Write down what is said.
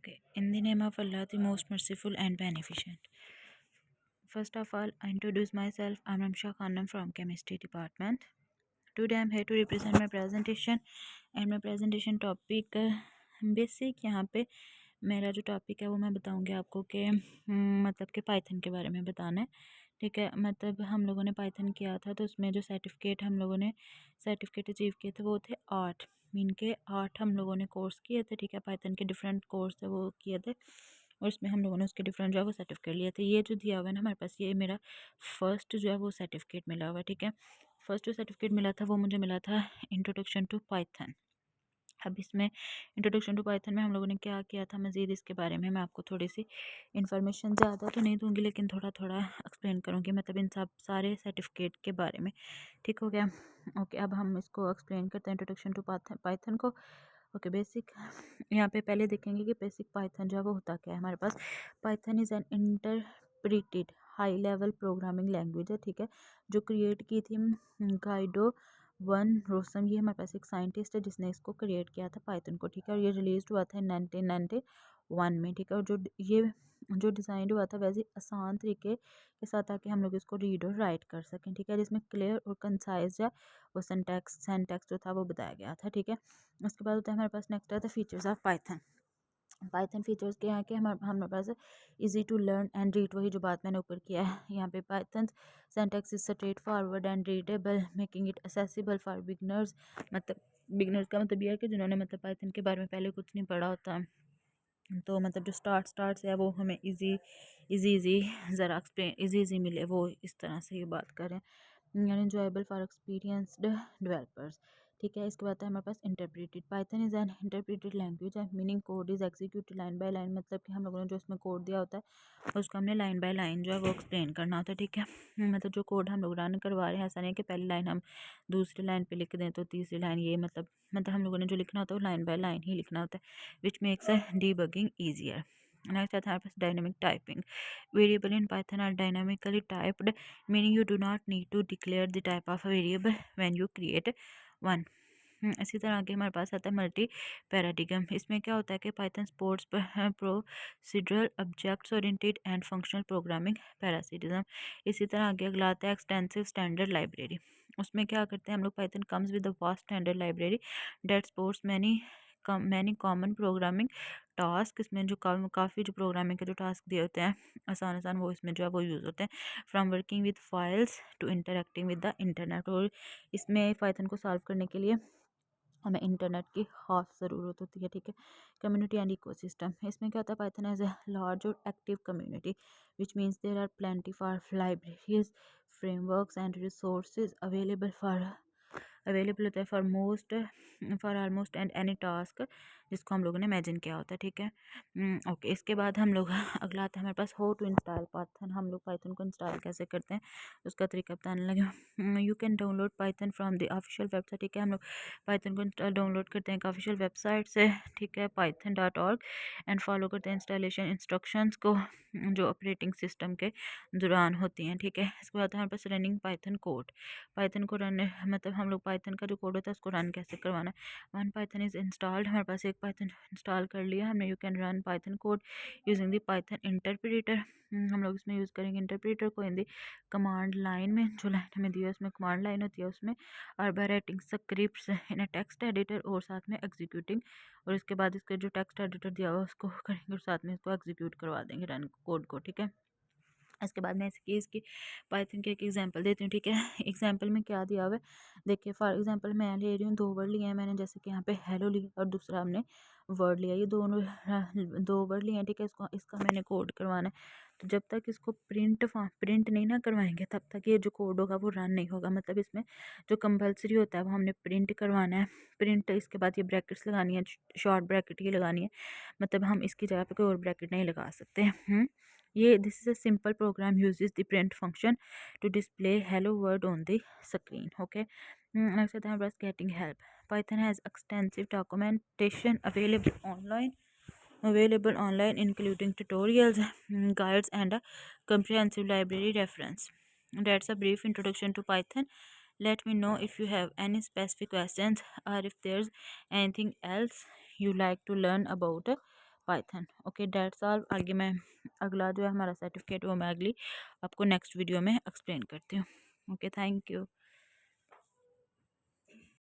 Okay, in the name of Allah, the most merciful and beneficent. First of all, I introduce myself. I'm Ramsha Khanam from Chemistry Department. Today I'm here to represent my presentation and my presentation topic basic यहाँ पे मेरा जो topic है वो मैं बताऊँगी आपको कि मतलब कि पाइथन के बारे में बताना है। ठीक है, मतलब हम लोगों ने पाइथन किया था तो उसमें जो सर्टिफिकेट हम लोगों ने सर्टिफिकेट अचीव किए थे वो थे 8 मीन के 8 हम लोगों ने कोर्स किए थे। ठीक है, पाइथन के डिफरेंट कोर्स थे वो किए थे और उसमें हम लोगों ने उसके डिफरेंट जो है वो सर्टिफिकेट लिए थे। ये जो दिया हुआ है ना हमारे पास, ये मेरा फर्स्ट जो है वो सर्टिफिकेट मिला हुआ है। ठीक है, फर्स्ट जो सर्टिफिकेट मिला था वो मुझे मिला था इंट्रोडक्शन टू पाइथन। अब इसमें इंट्रोडक्शन टू पाइथन में हम लोगों ने क्या किया था, मज़ीद इसके बारे में मैं आपको थोड़ी सी इन्फॉर्मेशन ज़्यादा तो नहीं दूंगी लेकिन थोड़ा थोड़ा एक्सप्लेन करूँगी, मतलब इन सब सारे सर्टिफिकेट के बारे में। ठीक हो गया। ओके, अब हम इसको एक्सप्लेन करते हैं इंट्रोडक्शन टू पाइथन को। ओके, बेसिक यहाँ पे पहले देखेंगे कि बेसिक पाइथन जो है वो होता क्या है हमारे पास। Python is an interpreted high level programming language है। ठीक है, जो क्रिएट की थी गाइडो वन रोसम, ये हमारे पास एक साइंटिस्ट है जिसने इसको क्रिएट किया था पाइथन को। ठीक है, और ये रिलीज हुआ था 1991 में। ठीक है, और ये जो डिज़ाइन हुआ था वैसे आसान तरीके के साथ ताकि हम लोग इसको रीड और राइट कर सकें। ठीक है, जिसमें क्लियर और कंसाइज जो वो सेंटेक्स जो था वो बताया गया था। ठीक है, उसके बाद होता है हमारे पास नेक्स्ट आता है features of Python. Python features के यहाँ के हमारे पास easy to learn and read, वही जो बात मैंने ऊपर किया है यहाँ पे। Python syntax is straightforward and readable making it accessible for beginners. मतलब बिगनर्स का मतलब यह है कि जिन्होंने मतलब पाइथन के बारे में पहले कुछ नहीं पढ़ा होता, तो मतलब जो स्टार्ट से है वो हमें इजी इजी इजी ज़रा एक्सप्लेन इजी मिले, वो इस तरह से ये बात करें। Enjoyable for experienced developers. ठीक है, इसके बाद है हमारे पास interpreted. Python is an interpreted language है, meaning code is executed line by line, मतलब कि हम लोगों ने जो इसमें कोड दिया होता है उसको हमने लाइन बाय लाइन जो है वो एक्सप्लेन करना होता है। ठीक है, मतलब जो कोड हम लोग रन करवा रहे हैं, ऐसा नहीं है कि पहली लाइन हम दूसरी लाइन पे लिख दें तो तीसरी लाइन, ये मतलब हम लोगों ने जो लिखना होता है वो लाइन बाय लाइन ही लिखना होता है, which makes debugging easier. Next आता है हमारे पास dynamic typing. Variable in Python are dynamically typed, meaning you do not need to declare the type of a variable when you create one. इसी तरह आगे हमारे पास आता है मल्टी पैराडिगम। इसमें क्या होता है कि Python sports procedural objects oriented and functional programming parasitism. इसी तरह आगे अगला आता है एक्सटेंसिव स्टैंडर्ड लाइब्रेरी। उसमें क्या करते हैं हम लोग, Python comes with the vast standard library that supports many common programming task. इसमें जो काफ़ी जो प्रोग्रामिंग के जो टास्क दिए होते हैं आसान आसान, वो इसमें जो है वो यूज़ होते हैं। From working with files to interacting with the internet. और इसमें पाइथन को सॉल्व करने के लिए हमें इंटरनेट की खास ज़रूरत होती है। ठीक है, कम्युनिटी एंड इकोसिस्टम। इसमें क्या होता है, पाइथन एज ए लार्ज और active community which means there are plenty for libraries frameworks and resources available होता है for almost and any task जिसको हम लोगों ने इमेजिन किया होता है। ठीक है, ओके, इसके बाद हम लोग अगला आता है हमारे पास हाउ टू इंस्टॉल पाइथन। हम लोग पाइथन को इंस्टॉल कैसे करते हैं उसका तरीका बताने लगे। You can download Python from the official website. ठीक है, हम लोग पाइथन को डाउनलोड करते हैं एक ऑफिशियल वेबसाइट से। ठीक है, python.org, एंड फॉलो करते हैं इंस्टॉलेशन इंस्ट्रक्शंस को जो ऑपरेटिंग सिस्टम के दौरान होती हैं। ठीक है, इसके बाद हमारे पास रनिंग पाइथन कोड। पाइथन को रन मतलब हम लोग पाइथन का जो कोड होता है उसको रन कैसे करवाना है। वन पाइथन इज़ इंस्टॉल्ड, हमारे पास एक पाइथन इंस्टॉल कर लिया हमने। You can run Python code using the Python interpreter. हम लोग इसमें यूज़ करेंगे इंटरप्रेटर को इन दी कमांड लाइन में। जो लाइन हमें दी है उसमें कमांड लाइन होती है उसमें, और by writing scripts in a text editor और साथ में एग्जीक्यूटिंग। और इसके बाद इसका जो टेक्स्ट एडिटर दिया हुआ उसको करेंगे और साथ में इसको एग्जीक्यूट करवा देंगे रन कोड को। ठीक है, इसके बाद मैं इसकी पाइथन की एक एग्जांपल देती हूँ। ठीक है, एग्जांपल में क्या दिया हुआ है देखिए। फॉर एग्जांपल मैं ले रही हूँ, 2 वर्ड लिए हैं मैंने, जैसे कि यहाँ पे हेलो लिया और दूसरा हमने वर्ड लिया, ये दोनों 2 वर्ड लिए हैं। ठीक है, इसका मैंने कोड करवाना है। तो जब तक इसको प्रिंट नहीं ना करवाएंगे तब तक ये जो कोड होगा वो रन नहीं होगा। मतलब इसमें जो कंपलसरी होता है वो हमने प्रिंट करवाना है। प्रिंट इसके बाद ये ब्रैकेट्स लगानी है, शॉर्ट ब्रैकेट ये लगानी है, मतलब हम इसकी जगह पे कोई और ब्रैकेट नहीं लगा सकते। ये this is a simple program uses the print function to display hello world on the screen. Okay, next is hamaरे पास getting help. Python has extensive documentation available online including tutorials, guides and a comprehensive library reference. That's a brief introduction to Python. Let me know if you have any specific questions or if there's anything else you like to learn about Python. Okay that's all. आगे मैं अगला जो है हमारा certificate वो मैं अगली आपको नेक्स्ट वीडियो में एक्सप्लेन करती हूँ। Okay thank you.